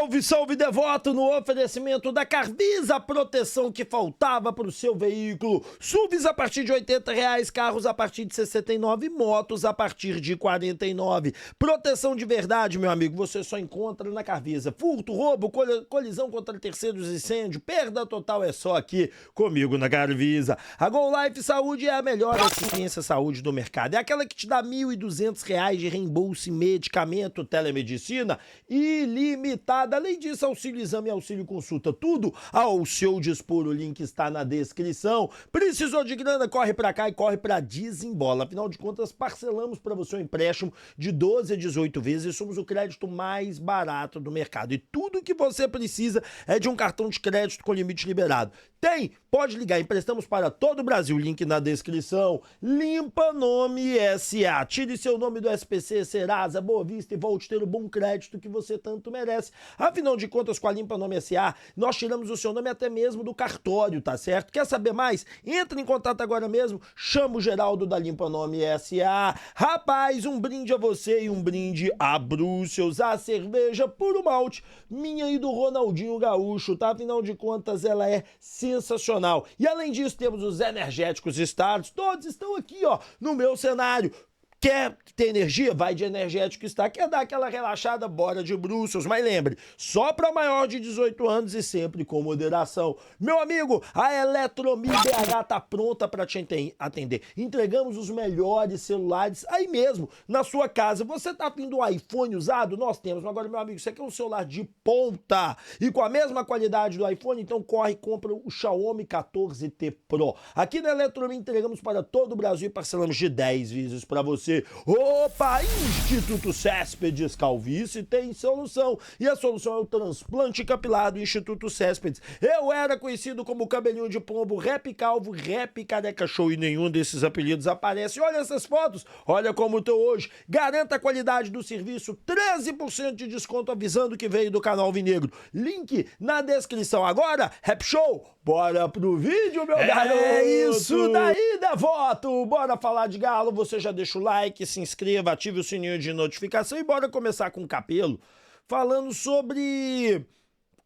Salve, salve devoto no oferecimento da Carvisa, a proteção que faltava para o seu veículo. SUVs a partir de R$80, carros a partir de 69, motos a partir de 49. Proteção de verdade, meu amigo, você só encontra na Carvisa. Furto, roubo, colisão contra terceiros, incêndio, perda total é só aqui comigo na Carvisa. A Go Life Saúde é a melhor assistência saúde do mercado. É aquela que te dá R$1.200 de reembolso em medicamento, telemedicina ilimitada. Além disso, auxílio exame e auxílio consulta, tudo ao seu dispor. O link está na descrição. Precisou de grana? Corre pra cá e corre pra Desembola. Afinal de contas, parcelamos para você um empréstimo de 12 a 18 vezes e somos o crédito mais barato do mercado. E tudo que você precisa é de um cartão de crédito com limite liberado. Tem? Pode ligar. Emprestamos para todo o Brasil. Link na descrição. Limpa Nome SA. Tire seu nome do SPC, Serasa, Boa Vista e volte ter o bom crédito que você tanto merece. Afinal de contas, com a Limpa Nome SA, nós tiramos o seu nome até mesmo do cartório, tá certo? Quer saber mais? Entre em contato agora mesmo. Chama o Geraldo da Limpa Nome SA. Rapaz, um brinde a você e um brinde a Bruxelas. A cerveja puro malte, minha e do Ronaldinho Gaúcho, tá? Afinal de contas, ela é sensacional. E além disso, temos os energéticos Stars, todos estão aqui, ó, no meu cenário. Quer ter energia? Vai de energético Star. Quer dar aquela relaxada? Bora de Bruxelas. Mas lembre, só para maior de 18 anos e sempre com moderação. Meu amigo, a Eletromil BH tá pronta para te atender. Entregamos os melhores celulares aí mesmo, na sua casa. Você tá afim do iPhone usado? Nós temos. Agora, meu amigo, você quer um celular de ponta e com a mesma qualidade do iPhone? Então corre e compra o Xiaomi 14T Pro. Aqui na Eletromil entregamos para todo o Brasil e parcelamos de 10 vezes para você. Opa, Instituto Céspedes Calvície tem solução. E a solução é o transplante capilar do Instituto Céspedes. Eu era conhecido como cabelinho de pombo, rap calvo, rap careca show e nenhum desses apelidos aparece. Olha essas fotos, olha como tô hoje. Garanta a qualidade do serviço, 13% de desconto avisando que veio do canal Alvinegro. Link na descrição. Agora, rap show, bora pro vídeo, meu garoto. É isso daí, devoto. Bora falar de galo, você já deixa o like, se inscreva, ative o sininho de notificação e bora começar com o Capelo falando sobre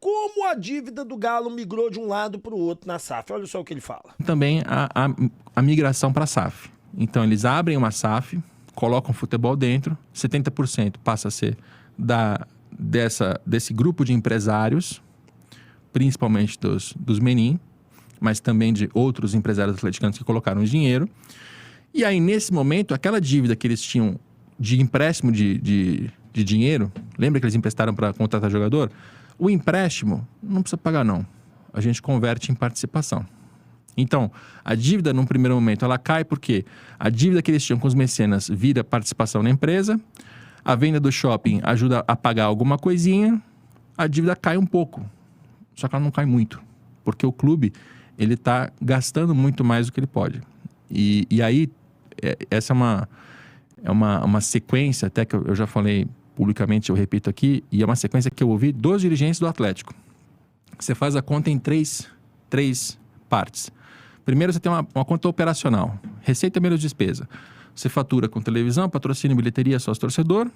como a dívida do Galo migrou de um lado para o outro na SAF. Olha só o que ele fala. Também a migração para a SAF. Então, eles abrem uma SAF, colocam futebol dentro, 70% passa a ser desse grupo de empresários, principalmente dos Menin, mas também de outros empresários atleticanos que colocaram dinheiro. E aí, nesse momento, aquela dívida que eles tinham de empréstimo de dinheiro, lembra que eles emprestaram para contratar jogador? O empréstimo não precisa pagar, não. A gente converte em participação. Então, a dívida, num primeiro momento, ela cai porque a dívida que eles tinham com os mecenas vira participação na empresa, a venda do shopping ajuda a pagar alguma coisinha, a dívida cai um pouco. Só que ela não cai muito, porque o clube ele está gastando muito mais do que ele pode. E aí, essa é uma sequência, até que eu já falei publicamente, eu repito aqui, e é uma sequência que eu ouvi dos dirigentes do Atlético. Você faz a conta em três partes. Primeiro, você tem uma conta operacional, receita menos despesa. Você fatura com televisão, patrocínio, bilheteria, sócio-torcedor,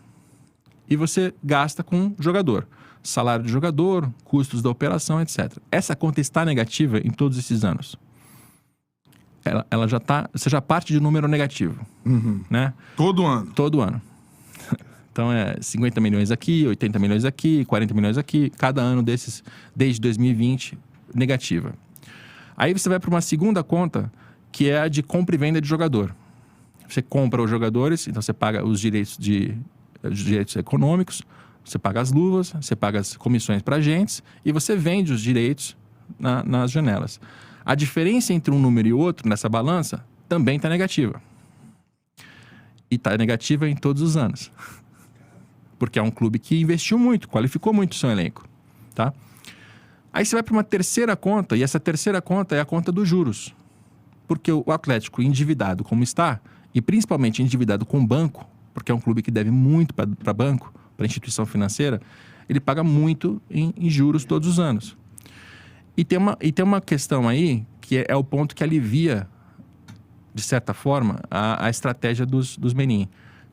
e você gasta com jogador. Salário de jogador, custos da operação, etc. Essa conta está negativa em todos esses anos. Ela já tá, você já parte de número negativo, né? Todo ano? Todo ano. Então, 50 milhões aqui, 80 milhões aqui, 40 milhões aqui, cada ano desses, desde 2020, negativa. Aí você vai para uma segunda conta, que é a de compra e venda de jogador. Você compra os jogadores, então você paga os direitos econômicos, você paga as luvas, você paga as comissões para agentes e você vende os direitos nas janelas. A diferença entre um número e outro nessa balança também está negativa. E está negativa em todos os anos. Porque é um clube que investiu muito, qualificou muito o seu elenco. Tá? Aí você vai para uma terceira conta, e essa terceira conta é a conta dos juros. Porque o Atlético, endividado como está, e principalmente endividado com o banco, porque é um clube que deve muito para banco, para instituição financeira, ele paga muito em juros todos os anos. E tem uma questão aí que é o ponto que alivia, de certa forma, a estratégia dos Menin,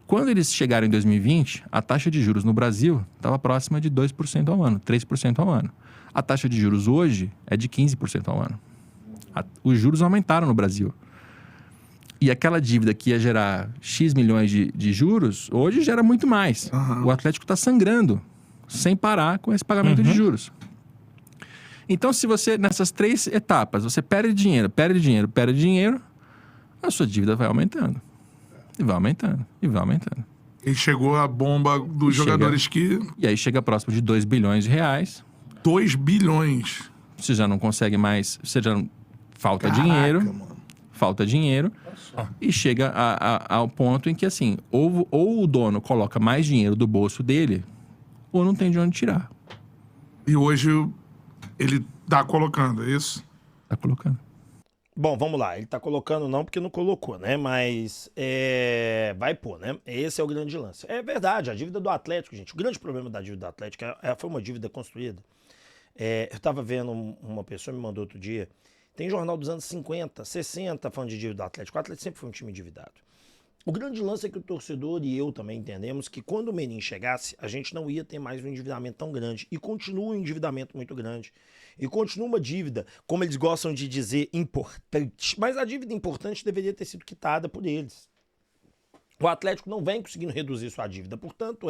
Quando eles chegaram em 2020, a taxa de juros no Brasil estava próxima de 2% ao ano, 3% ao ano. A taxa de juros hoje é de 15% ao ano. Os juros aumentaram no Brasil. E aquela dívida que ia gerar X milhões de juros, hoje gera muito mais. O Atlético está sangrando, sem parar com esse pagamento de juros. Então, se você, nessas 3 etapas, você perde dinheiro, a sua dívida vai aumentando. E vai aumentando, e vai aumentando. E chegou a bomba dos jogadores que... E aí chega próximo de 2 bilhões de reais. 2 bilhões. Você já não consegue mais, você já não... Falta Caraca, dinheiro. Mano. Falta dinheiro. E chega ao ponto em que, assim, ou o dono coloca mais dinheiro do bolso dele, ou não tem de onde tirar. E hoje ele tá colocando, é isso? Tá colocando. Bom, vamos lá. Ele tá colocando não porque não colocou, né? Mas vai pôr, né? Esse é o grande lance. É verdade, a dívida do Atlético, gente. O grande problema da dívida do Atlético foi uma dívida construída. Eu tava vendo uma pessoa me mandou outro dia. Tem jornal dos anos 50, 60 falando de dívida do Atlético. O Atlético sempre foi um time endividado. O grande lance é que o torcedor e eu também entendemos que quando o Menin chegasse, a gente não ia ter mais um endividamento tão grande. E continua um endividamento muito grande. E continua uma dívida, como eles gostam de dizer, importante. Mas a dívida importante deveria ter sido quitada por eles. O Atlético não vem conseguindo reduzir sua dívida. Portanto,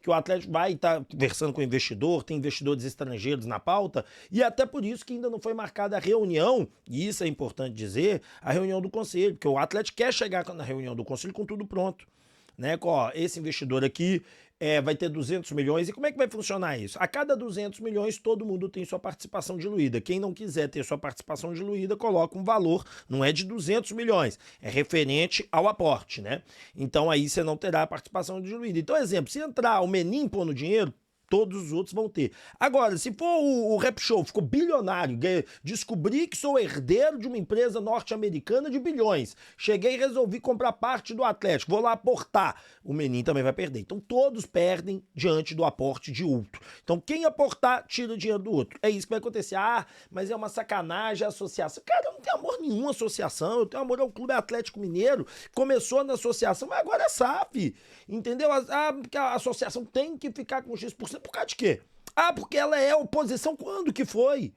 que o Atlético vai estar conversando com o investidor, tem investidores estrangeiros na pauta, e até por isso que ainda não foi marcada a reunião, e isso é importante dizer, a reunião do conselho, porque o Atlético quer chegar na reunião do conselho com tudo pronto. Né? Esse investidor aqui vai ter 200 milhões. E como é que vai funcionar isso? A cada 200 milhões, todo mundo tem sua participação diluída. Quem não quiser ter sua participação diluída, coloca um valor, não é de 200 milhões, é referente ao aporte, né? Então aí você não terá a participação diluída. Então, exemplo, se entrar o Menin pondo dinheiro, todos os outros vão ter. Agora, se for o Rap Show, ficou bilionário, descobri que sou herdeiro de uma empresa norte-americana de bilhões, cheguei e resolvi comprar parte do Atlético, vou lá aportar, o Menin também vai perder. Então todos perdem diante do aporte de outro. Então quem aportar, tira o dinheiro do outro. É isso que vai acontecer. Mas é uma sacanagem a associação. Cara, eu não tenho amor nenhum à associação, eu tenho amor ao Clube Atlético Mineiro, começou na associação, mas agora é SAF, entendeu? Porque a associação tem que ficar com X%. Por causa de quê? Porque ela é oposição. Quando que foi?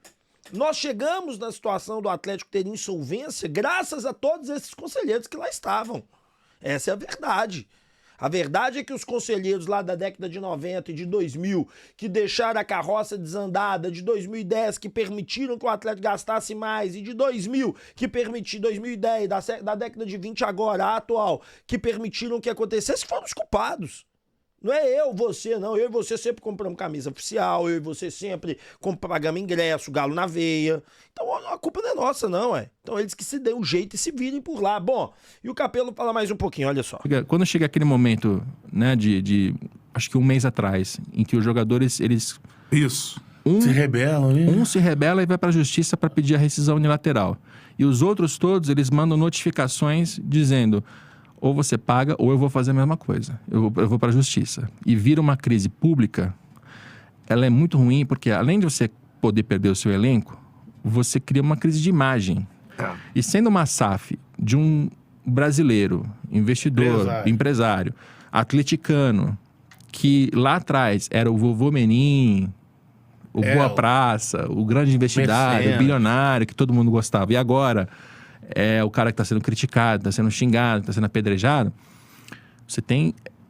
Nós chegamos na situação do Atlético ter insolvência graças a todos esses conselheiros que lá estavam. Essa é a verdade. A verdade é que os conselheiros lá da década de 90 e de 2000, que deixaram a carroça desandada, de 2010, que permitiram que o Atlético gastasse mais, e de 2000, que permitiram, 2010, da década de 20 agora, a atual, que permitiram que acontecesse, foram os culpados. Não é você, não. Eu e você sempre compramos camisa oficial, eu e você sempre pagamos ingresso, galo na veia. Então a culpa não é nossa, não, Então eles que se dêem um jeito e se virem por lá. Bom, e o Capello fala mais um pouquinho, olha só. Quando chega aquele momento, né, acho que um mês atrás, em que os jogadores, eles... Isso. Se rebelam, né? Um se rebela e vai para a justiça para pedir a rescisão unilateral. E os outros todos, eles mandam notificações dizendo... Ou você paga, ou eu vou fazer a mesma coisa. Eu vou para a justiça. E vira uma crise pública, ela é muito ruim, porque além de você poder perder o seu elenco, você cria uma crise de imagem. E sendo uma SAF de um brasileiro, investidor, empresário, atleticano, que lá atrás era o vovô Menin, o Boa Praça, o grande investidário, o bilionário, que todo mundo gostava. E agora... é o cara que está sendo criticado, está sendo xingado, está sendo apedrejado,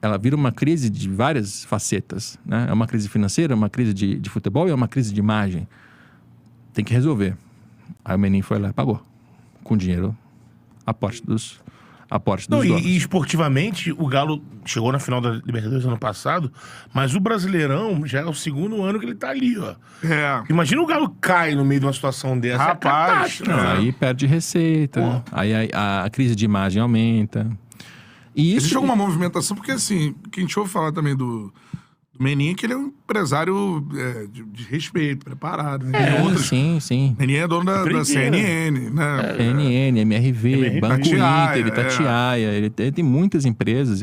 ela vira uma crise de várias facetas, né? É uma crise financeira, é uma crise de futebol e é uma crise de imagem. Tem que resolver. Aí o Menin foi lá e pagou. Com dinheiro, aporte dos donos. E esportivamente, o Galo chegou na final da Libertadores ano passado, mas o Brasileirão já é o segundo ano que ele tá ali, ó. Imagina o Galo cai no meio de uma situação dessa. Rapaz, aí perde receita, aí a crise de imagem aumenta. E isso... Existe alguma movimentação, porque assim, que a gente ouve falar também do Menin, que ele é um empresário de respeito, preparado. Né? Sim. Menin é dono da CNN, né? CNN, MRV, Banco Itatiaia, Inter, Itatiaia. Ele tem muitas empresas.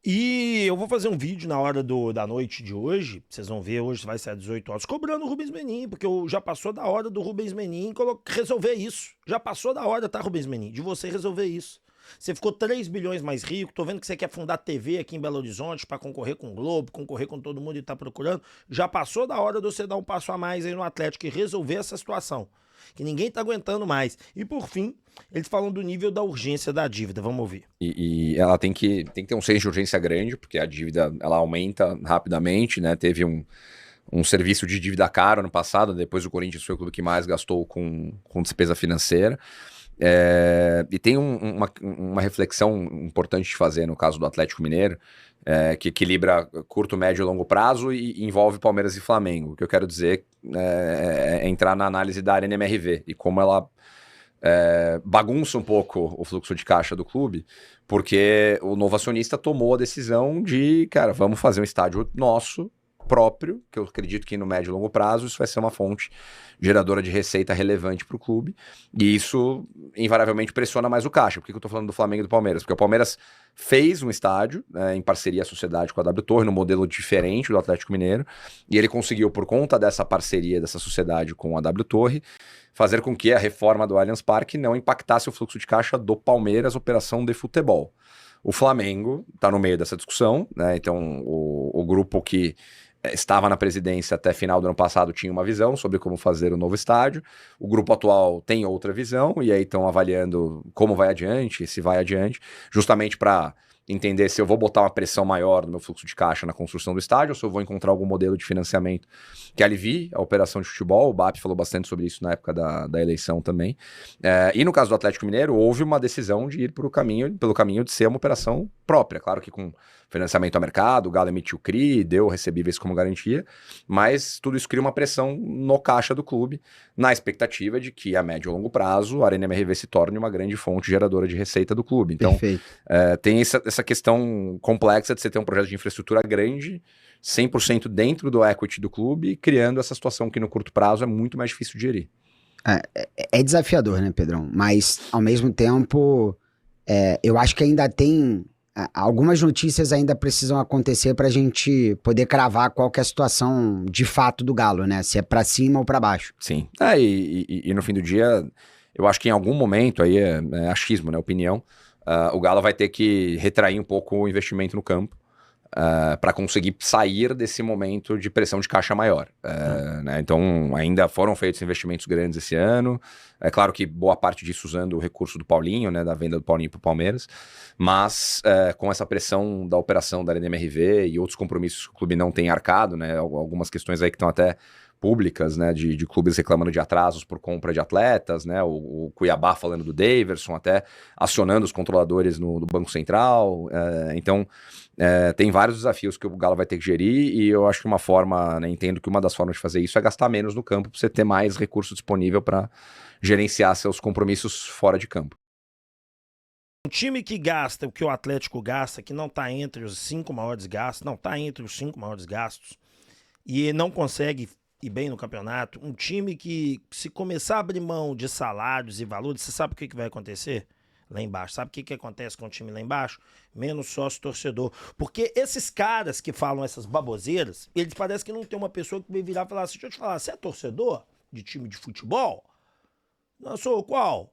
E eu vou fazer um vídeo na hora da noite de hoje, vocês vão ver, hoje vai ser às 18 horas, cobrando o Rubens Menin, porque já passou da hora do Rubens Menin resolver isso. Já passou da hora, tá, Rubens Menin, de você resolver isso. Você ficou 3 bilhões mais rico, tô vendo que você quer fundar TV aqui em Belo Horizonte para concorrer com o Globo, concorrer com todo mundo e tá procurando. Já passou da hora de você dar um passo a mais aí no Atlético e resolver essa situação, que ninguém tá aguentando mais. E por fim, eles falam do nível da urgência da dívida, vamos ouvir. E ela tem que ter um senso de urgência grande, porque a dívida ela aumenta rapidamente, né? Teve um serviço de dívida caro no passado, depois o Corinthians foi o clube que mais gastou com despesa financeira. E tem uma reflexão importante de fazer no caso do Atlético Mineiro, que equilibra curto, médio e longo prazo e envolve Palmeiras e Flamengo. O que eu quero dizer é entrar na análise da Arena MRV e como ela bagunça um pouco o fluxo de caixa do clube, porque o novo acionista tomou a decisão de, cara, vamos fazer um estádio nosso, próprio, que eu acredito que no médio e longo prazo isso vai ser uma fonte geradora de receita relevante para o clube, e isso invariavelmente pressiona mais o caixa. Por que eu estou falando do Flamengo e do Palmeiras? Porque o Palmeiras fez um estádio em parceria à sociedade com a W Torre, num modelo diferente do Atlético Mineiro, e ele conseguiu, por conta dessa parceria, dessa sociedade com a W Torre, fazer com que a reforma do Allianz Parque não impactasse o fluxo de caixa do Palmeiras, operação de futebol. O Flamengo está no meio dessa discussão, né? Então o grupo que estava na presidência até final do ano passado tinha uma visão sobre como fazer o novo estádio. O grupo atual tem outra visão e aí estão avaliando como vai adiante, se vai adiante, justamente para entender se eu vou botar uma pressão maior no meu fluxo de caixa na construção do estádio ou se eu vou encontrar algum modelo de financiamento que alivie a operação de futebol. O BAP falou bastante sobre isso na época da eleição também. E no caso do Atlético Mineiro, houve uma decisão de ir pelo caminho de ser uma operação própria. Claro que com financiamento ao mercado, o Galo emitiu CRI, deu recebíveis como garantia, mas tudo isso cria uma pressão no caixa do clube, na expectativa de que a médio e longo prazo a Arena MRV se torne uma grande fonte geradora de receita do clube. Então, tem essa questão complexa de você ter um projeto de infraestrutura grande, 100% dentro do equity do clube, criando essa situação que no curto prazo é muito mais difícil de gerir. É desafiador, né, Pedrão? Mas, ao mesmo tempo, eu acho que ainda tem... Algumas notícias ainda precisam acontecer para a gente poder cravar qual que é a situação de fato do Galo, né? Se é para cima ou para baixo. Sim. E no fim do dia, eu acho que em algum momento, aí é achismo, né, opinião, o Galo vai ter que retrair um pouco o investimento no campo para conseguir sair desse momento de pressão de caixa maior. Né? Então, ainda foram feitos investimentos grandes esse ano. É claro que boa parte disso usando o recurso do Paulinho, né, da venda do Paulinho para o Palmeiras, mas com essa pressão da operação da Arena MRV e outros compromissos que o clube não tem arcado, né, algumas questões aí que estão até públicas, né, de clubes reclamando de atrasos por compra de atletas, né, o Cuiabá falando do Daverson, até acionando os controladores do Banco Central. Então, tem vários desafios que o Galo vai ter que gerir e eu acho que uma forma, né, entendo que uma das formas de fazer isso é gastar menos no campo para você ter mais recurso disponível para gerenciar seus compromissos fora de campo. Um time que gasta o que o Atlético gasta, que não está entre os 5 maiores gastos, e não consegue ir bem no campeonato, um time que, se começar a abrir mão de salários e valores, você sabe o que vai acontecer? Lá embaixo. Sabe o que acontece com o time lá embaixo? Menos sócio torcedor. Porque esses caras que falam essas baboseiras, eles parecem que não tem uma pessoa que vai virar e falar assim, deixa eu te falar, você é torcedor de time de futebol? Não, sou qual?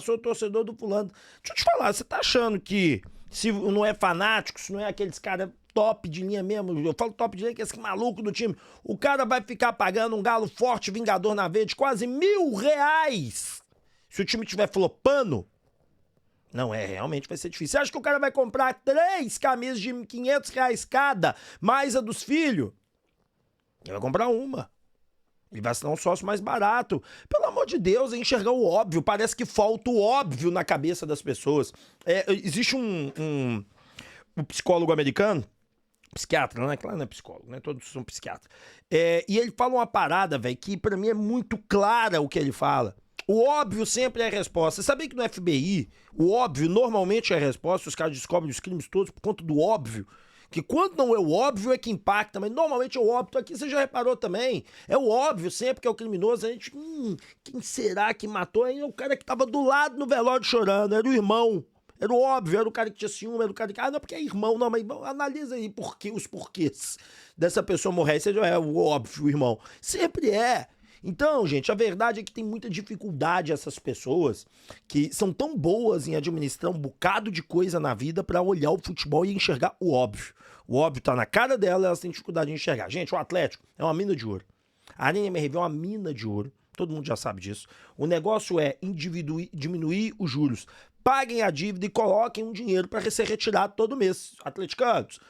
Sou torcedor do fulano. Deixa eu te falar, você tá achando que se não é fanático, se não é aqueles caras top de linha mesmo, eu falo top de linha, que é esse maluco do time, o cara vai ficar pagando um Galo forte, vingador na veia de quase R$1.000 se o time estiver flopando? Não, realmente vai ser difícil. Você acha que o cara vai comprar 3 camisas de R$500 cada, mais a dos filhos? Ele vai comprar uma. Ele vai assinar um sócio mais barato. Pelo amor de Deus, é enxergar o óbvio. Parece que falta o óbvio na cabeça das pessoas. Existe um psicólogo americano, psiquiatra, né? Claro, não é psicólogo, né? Todos são psiquiatras. E ele fala uma parada, velho, que pra mim é muito clara o que ele fala. O óbvio sempre é a resposta. Você sabia que no FBI, o óbvio normalmente é a resposta, os caras descobrem os crimes todos por conta do óbvio. Que quando não é o óbvio é que impacta, mas normalmente é o óbvio. Aqui você já reparou também. É o óbvio sempre que é o criminoso. A gente, quem será que matou? Aí é o cara que tava do lado no velório chorando, era o irmão. Era o óbvio, era o cara que tinha ciúme, era o cara que... não, porque é irmão. Não, mas analisa aí os porquês dessa pessoa morrer. Seja o óbvio, irmão. Sempre é. Então, gente, a verdade é que tem muita dificuldade essas pessoas que são tão boas em administrar um bocado de coisa na vida pra olhar o futebol e enxergar o óbvio. O óbvio tá na cara dela, elas têm dificuldade de enxergar. Gente, o Atlético é uma mina de ouro. A Arena MRV é uma mina de ouro. Todo mundo já sabe disso. O negócio é diminuir os juros. Paguem a dívida e coloquem um dinheiro para ser retirado todo mês. Atleticanos,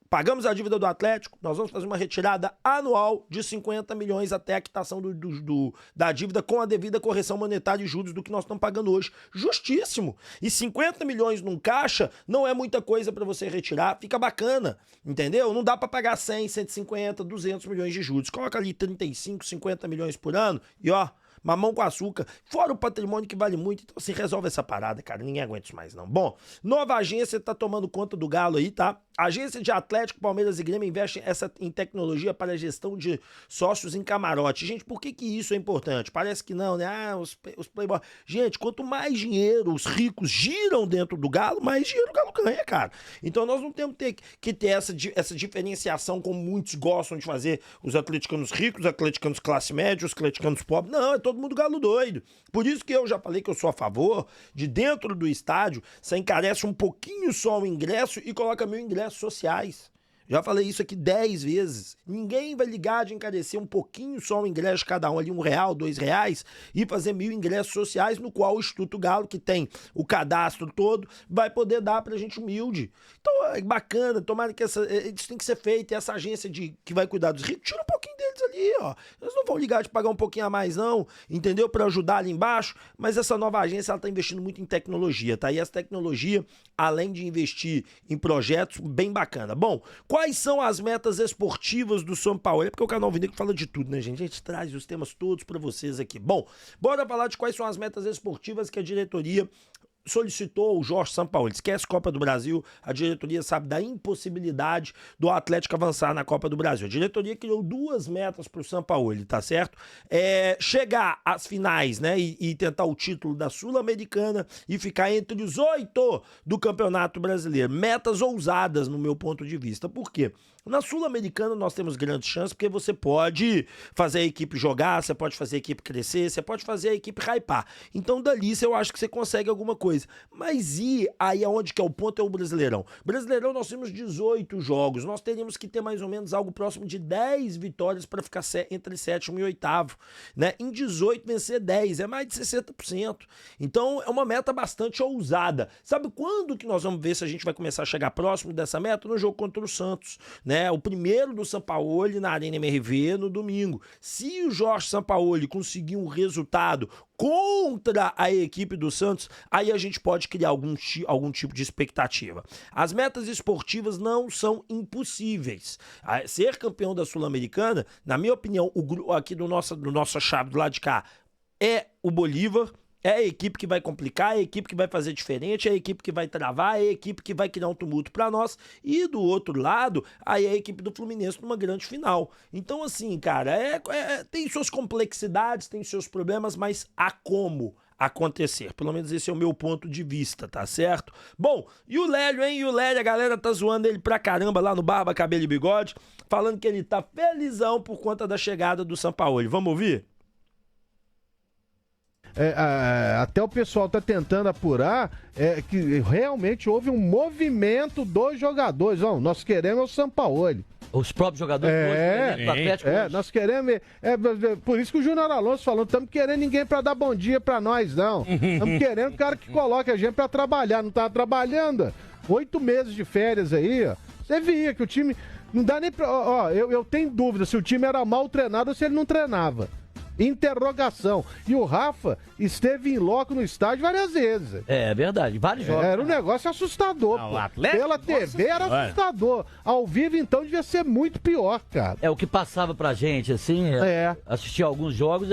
pagamos a dívida do Atlético, nós vamos fazer uma retirada anual de 50 milhões até a quitação da dívida com a devida correção monetária e juros do que nós estamos pagando hoje. Justíssimo. E 50 milhões num caixa não é muita coisa para você retirar, fica bacana, entendeu? Não dá para pagar 100, 150, 200 milhões de juros. Coloca ali 35, 50 milhões por ano e ó, mamão com açúcar, fora o patrimônio que vale muito. Então, assim, resolve essa parada, cara. Ninguém aguenta isso mais, não. Bom, nova agência tá tomando conta do Galo aí, tá? Agência de Atlético, Palmeiras e Grêmio investem em tecnologia para a gestão de sócios em camarote. Gente, por que isso é importante? Parece que não, né? Ah, os playboy. Gente, quanto mais dinheiro os ricos giram dentro do Galo, mais dinheiro o Galo ganha, cara. Então nós não temos que ter essa diferenciação como muitos gostam de fazer, os atleticanos ricos, os atleticanos classe média, os atleticanos pobres. Não, é todo mundo Galo doido. Por isso que eu já falei que eu sou a favor de dentro do estádio, você encarece um pouquinho só o ingresso e coloca 1.000 ingressos sociais. Já falei isso aqui 10 vezes. Ninguém vai ligar de encarecer um pouquinho só o ingresso de cada um ali, R$1, R$2, e fazer 1.000 ingressos sociais, no qual o Instituto Galo, que tem o cadastro todo, vai poder dar pra gente humilde. Então é bacana, tomara que isso tem que ser feito, e essa agência que vai cuidar dos ricos, tira um pouquinho deles ali, ó. Eles não vão ligar de pagar um pouquinho a mais não, entendeu? Pra ajudar ali embaixo, mas essa nova agência, ela tá investindo muito em tecnologia, tá? E essa tecnologia, além de investir em projetos, bem bacana. Bom, quais são as metas esportivas do São Paulo? É porque o canal Vinegro fala de tudo, né, gente? A gente traz os temas todos pra vocês aqui. Bom, bora falar de quais são as metas esportivas que a diretoria solicitou o Jorge Sampaoli. Esquece Copa do Brasil, a diretoria sabe da impossibilidade do Atlético avançar na Copa do Brasil. A diretoria criou 2 metas pro Sampaoli, tá certo? Chegar às finais, né, e tentar o título da Sul-Americana e ficar entre os 8 do Campeonato Brasileiro. Metas ousadas, no meu ponto de vista. Por quê? Na Sul-Americana nós temos grandes chances, porque você pode fazer a equipe jogar, você pode fazer a equipe crescer, você pode fazer a equipe hypar. Então dali eu acho que você consegue alguma coisa. Mas e aí aonde que é o ponto é o Brasileirão. Brasileirão nós temos 18 jogos, nós teríamos que ter mais ou menos algo próximo de 10 vitórias para ficar entre 7º e 8º, né? Em 18 vencer 10, é mais de 60%. Então é uma meta bastante ousada. Sabe quando que nós vamos ver se a gente vai começar a chegar próximo dessa meta? No jogo contra o Santos, né? O primeiro do Sampaoli na Arena MRV no domingo. Se o Jorge Sampaoli conseguir um resultado contra a equipe do Santos, aí a gente pode criar algum tipo de expectativa. As metas esportivas não são impossíveis. Ser campeão da Sul-Americana, na minha opinião, o grupo aqui do nossa chave do lado de cá é o Bolívar. É a equipe que vai complicar, é a equipe que vai fazer diferente, é a equipe que vai travar, é a equipe que vai criar um tumulto pra nós. E do outro lado, aí é a equipe do Fluminense numa grande final. Então, assim, cara, tem suas complexidades, tem seus problemas, mas há como acontecer. Pelo menos esse é o meu ponto de vista, tá certo? Bom, e o Lélio, hein? E o Lélio, a galera tá zoando ele pra caramba lá no Barba, Cabelo e Bigode, falando que ele tá felizão por conta da chegada do Sampaoli. Vamos ouvir? Até o pessoal tá tentando apurar que realmente houve um movimento dos jogadores. Não, nós queremos o Sampaoli. Os próprios jogadores do Atlético. Nós queremos. Por isso que o Júnior Alonso falou: não estamos querendo ninguém pra dar bom dia pra nós, não. Estamos querendo o cara que coloca a gente pra trabalhar. Não tá trabalhando? 8 meses de férias aí, ó. Você via que o time. Não dá nem pra. Eu tenho dúvida se o time era mal treinado ou se ele não treinava. Interrogação. E o Rafa esteve em loco no estádio várias vezes. É verdade, vários jogos. Era um negócio assustador. Pela TV era assustador. Ao vivo, então, devia ser muito pior, cara. O que passava pra gente, assim, assistir alguns jogos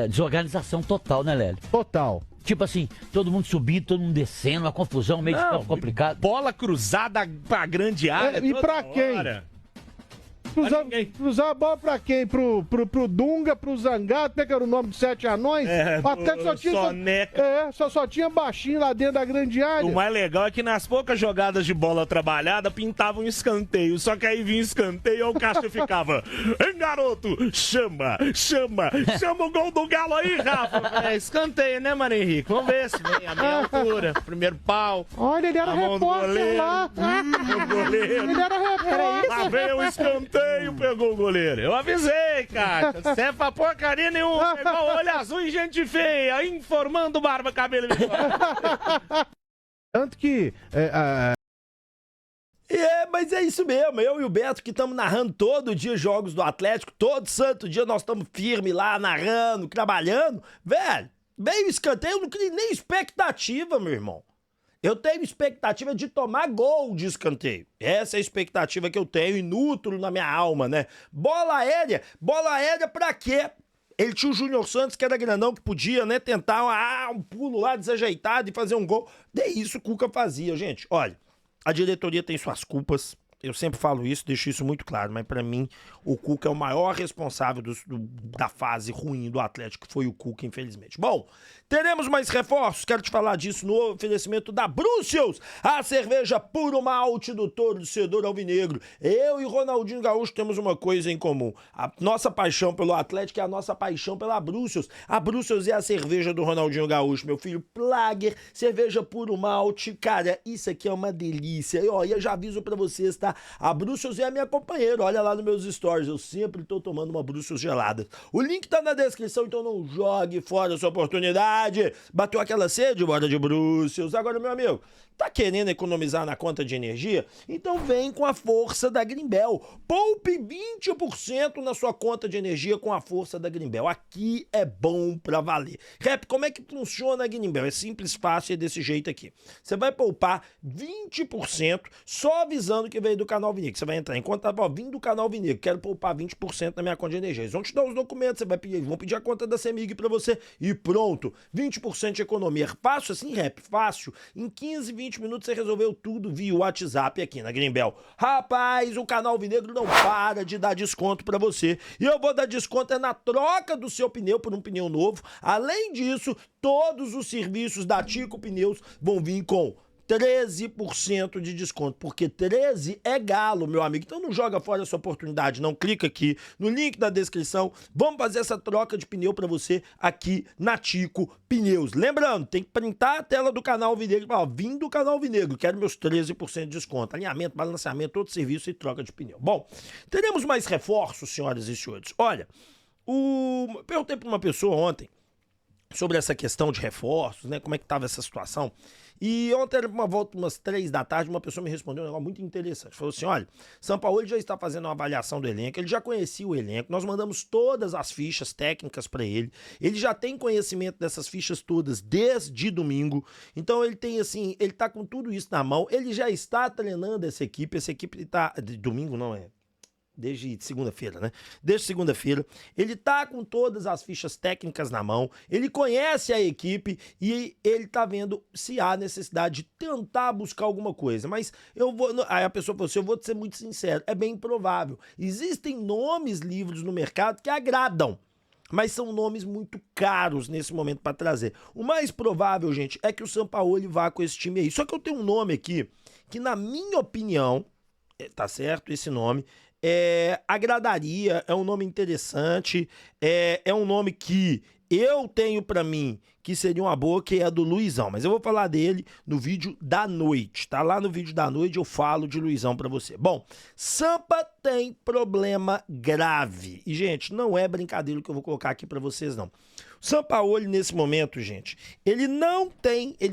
desorganização total, né, Lélio? Total. Tipo assim, todo mundo subindo, todo mundo descendo, uma confusão, meio de campo complicado. Bola cruzada pra grande área. E pra quem? Cruzar a bola pra quem? Pro Dunga, pro Zangado, como é que era o nome dos 7 anões? Até só tinha. Soneca. Só tinha baixinho lá dentro da grande área. O mais legal é que nas poucas jogadas de bola trabalhada pintava um escanteio. Só que aí vinha escanteio e o Cássio ficava: Hein, garoto? Chama o gol do Galo aí, Rafa. Escanteio, né, Mário Henrique? Vamos ver se vem a meia altura. Primeiro pau. Olha, ele era repórter lá. O goleiro. Ele era repórter. Lá veio o escanteio, pegou o goleiro. Eu avisei, cara. Você é pra porcaria nenhuma. Pegou olho azul e gente feia. Informando barba, cabelo e bigode. Tanto que... Mas é isso mesmo. Eu e o Beto que estamos narrando todo dia jogos do Atlético. Todo santo dia nós estamos firmes lá, narrando, trabalhando. Velho, veio o escanteio, eu não criei nem expectativa, meu irmão. Eu tenho expectativa de tomar gol de escanteio. Essa é a expectativa que eu tenho e nutro na minha alma, né? Bola aérea pra quê? Ele tinha o Júnior Santos, que era grandão, que podia, né, tentar um pulo lá desajeitado e fazer um gol. De isso o Cuca fazia, gente. Olha, a diretoria tem suas culpas. Eu sempre falo isso, deixo isso muito claro, mas pra mim o Cuca é o maior responsável da fase ruim do Atlético, que foi o Cuca, infelizmente. Bom, teremos mais reforços, quero te falar disso no oferecimento da Brussels, a cerveja puro malte do torcedor alvinegro. Eu e Ronaldinho Gaúcho temos uma coisa em comum, a nossa paixão pelo Atlético é a nossa paixão pela Brussels. A Brussels é a cerveja do Ronaldinho Gaúcho, meu filho, Plager, cerveja puro malte, cara, isso aqui é uma delícia. E ó, eu já aviso pra vocês, tá? A Brussels é a minha companheira, olha lá nos meus stories, eu sempre tô tomando uma Brussels gelada. O link tá na descrição, então não jogue fora essa oportunidade. Bateu aquela sede, bora de Brussels. Agora, meu amigo, tá querendo economizar na conta de energia? Então vem com a força da Grimbel. Poupe 20% na sua conta de energia com a força da Grimbel. Aqui é bom pra valer. Rap, como é que funciona a Grimbel? É simples, fácil, é desse jeito aqui. Você vai poupar 20% só avisando que veio do canal Vinegro. Você vai entrar em conta, vindo do canal Vinegro, quero poupar 20% na minha conta de energia. Eles vão te dar os documentos, você vai pedir, vão pedir a conta da CEMIG pra você e pronto. 20% de economia. Fácil assim, Rap? Fácil. Em 15, 20 minutos você resolveu tudo via WhatsApp aqui na Grimbel. Rapaz, o canal Vinegro não para de dar desconto pra você. E eu vou dar desconto na troca do seu pneu por um pneu novo. Além disso, todos os serviços da Tico Pneus vão vir com 13% de desconto, porque 13 é galo, meu amigo. Então não joga fora essa oportunidade, não. Clica aqui no link da descrição. Vamos fazer essa troca de pneu para você aqui na Tico Pneus. Lembrando, tem que printar a tela do canal Vinegro. Vim do canal Vinegro, quero meus 13% de desconto. Alinhamento, balanceamento, todo serviço e troca de pneu. Bom, teremos mais reforços, senhoras e senhores. Olha, perguntei para uma pessoa ontem sobre essa questão de reforços, né? Como é que estava essa situação. E ontem, uma volta, umas 3 da tarde, uma pessoa me respondeu um negócio muito interessante. Falou assim, olha, São Paulo já está fazendo uma avaliação do elenco, ele já conhecia o elenco, nós mandamos todas as fichas técnicas para ele já tem conhecimento dessas fichas todas desde domingo, então ele tem assim, ele tá com tudo isso na mão, ele já está treinando essa equipe tá, domingo não é, desde segunda-feira, né? Desde segunda-feira, ele tá com todas as fichas técnicas na mão, ele conhece a equipe e ele tá vendo se há necessidade de tentar buscar alguma coisa. Mas aí a pessoa falou assim, eu vou te ser muito sincero, é bem improvável. Existem nomes livres no mercado que agradam, mas são nomes muito caros nesse momento para trazer. O mais provável, gente, é que o Sampaoli vá com esse time aí. Só que eu tenho um nome aqui que, na minha opinião, tá certo esse nome, agradaria, é um nome interessante, é um nome que eu tenho pra mim que seria uma boa, que é do Luizão, mas eu vou falar dele no vídeo da noite, tá? Lá no vídeo da noite eu falo de Luizão pra você. Bom, Sampa tem problema grave e, gente, não é brincadeira que eu vou colocar aqui pra vocês, não. O Sampaoli, nesse momento, gente, ele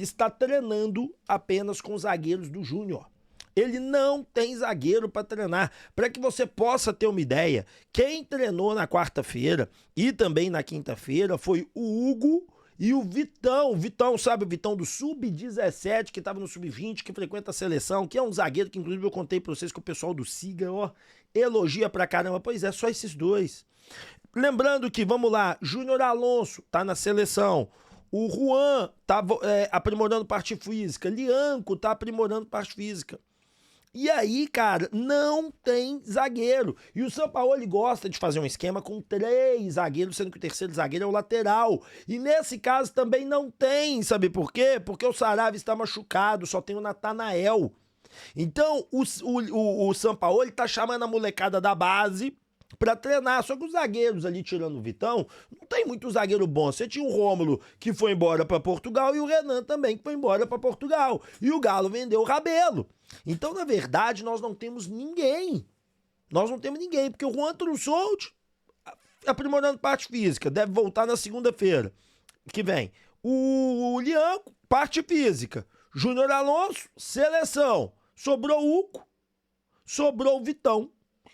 está treinando apenas com os zagueiros do Júnior. Ele não tem zagueiro para treinar. Para que você possa ter uma ideia, quem treinou na quarta-feira e também na quinta-feira foi o Hugo e o Vitão. Vitão, sabe, o Vitão do Sub-17, que estava no Sub-20, que frequenta a seleção, que é um zagueiro que, inclusive, eu contei para vocês que o pessoal do Siga, elogia pra caramba. Pois é, só esses dois. Lembrando que, vamos lá, Júnior Alonso tá na seleção. O Juan tá aprimorando parte física. Lianco tá aprimorando parte física. E aí, cara, não tem zagueiro. E o Sampaoli gosta de fazer um esquema com 3 zagueiros, sendo que o terceiro zagueiro é o lateral. E nesse caso também não tem, sabe por quê? Porque o Saravia está machucado, só tem o Natanael. Então, o Sampaoli tá chamando a molecada da base pra treinar, só que os zagueiros ali, tirando o Vitão, não tem muito zagueiro bom. Você tinha o Rômulo, que foi embora pra Portugal, e o Renan também, que foi embora pra Portugal. E o Galo vendeu o Rabelo. Então, na verdade, nós não temos ninguém. Nós não temos ninguém, porque o Juan Trussold, aprimorando parte física, deve voltar na segunda-feira que vem. O Lianco, parte física. Júnior Alonso, seleção. Sobrou o Uco, sobrou o Vitão.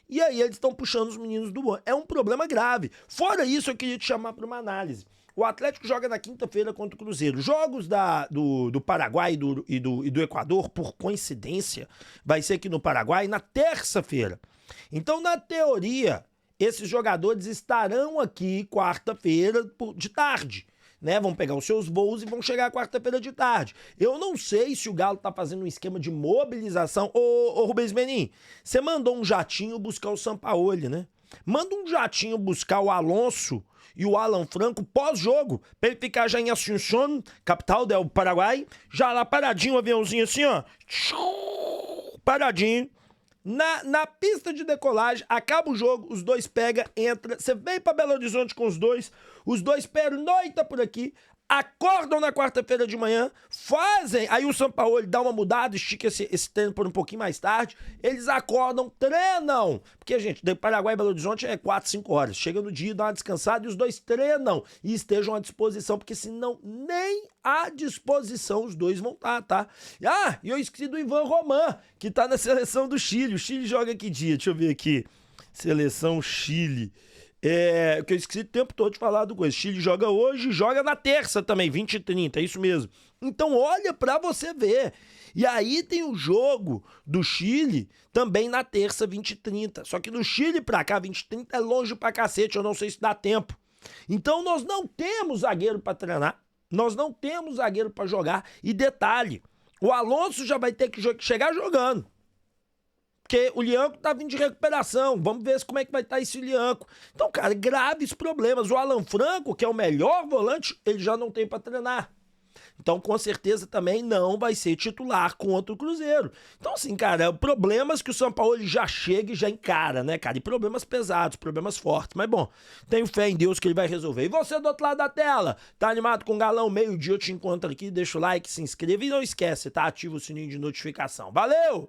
E aí eles estão puxando os meninos do Juan. É um problema grave. Fora isso, eu queria te chamar para uma análise. O Atlético joga na quinta-feira contra o Cruzeiro. Jogos do Paraguai e do Equador, por coincidência, vai ser aqui no Paraguai na terça-feira. Então, na teoria, esses jogadores estarão aqui quarta-feira de tarde. Né, vão pegar os seus voos e vão chegar quarta-feira de tarde. Eu não sei se o Galo tá fazendo um esquema de mobilização. Ô Rubens Menin, você mandou um jatinho buscar o Sampaoli, né? Manda um jatinho buscar o Alonso e o Alan Franco pós-jogo, pra ele ficar já em Asunción, capital do Paraguai, já lá paradinho, um aviãozinho assim, ó. Paradinho. Na pista de decolagem, acaba o jogo, os dois pegam, entra, você vem pra Belo Horizonte com os dois pernoitam por aqui, acordam na quarta-feira de manhã, fazem, aí o Sampaoli dá uma mudada, estica esse treino por um pouquinho mais tarde, eles acordam, treinam, porque, gente, do Paraguai e Belo Horizonte é 4, 5 horas, chega no dia, dá uma descansada e os dois treinam e estejam à disposição, porque senão nem à disposição os dois vão estar, tá? Ah, e eu esqueci do Ivan Roman, que tá na seleção do Chile. O Chile joga que dia? Deixa eu ver aqui. Seleção Chile. Que eu esqueci o tempo todo de falar do coisa. Chile joga hoje, joga na terça também, 20 e 30, é isso mesmo. Então olha pra você ver. E aí tem o jogo do Chile também na terça, 20 e 30. Só que do Chile pra cá, 20 e 30 é longe pra cacete, eu não sei se dá tempo. Então nós não temos zagueiro pra treinar. Nós não temos zagueiro pra jogar. E detalhe, o Alonso já vai ter que chegar jogando. Porque o Lianco tá vindo de recuperação. Vamos ver como é que vai estar esse Lianco. Então, cara, graves problemas. O Alan Franco, que é o melhor volante, ele já não tem pra treinar. Então, com certeza, também não vai ser titular contra o Cruzeiro. Então, assim, cara, problemas que o Sampaoli já chega e já encara, né, cara? E problemas pesados, problemas fortes. Mas, bom, tenho fé em Deus que ele vai resolver. E você do outro lado da tela, tá animado com o Galão? Meio-dia eu te encontro aqui, deixa o like, se inscreva e não esquece, tá? Ativa o sininho de notificação. Valeu!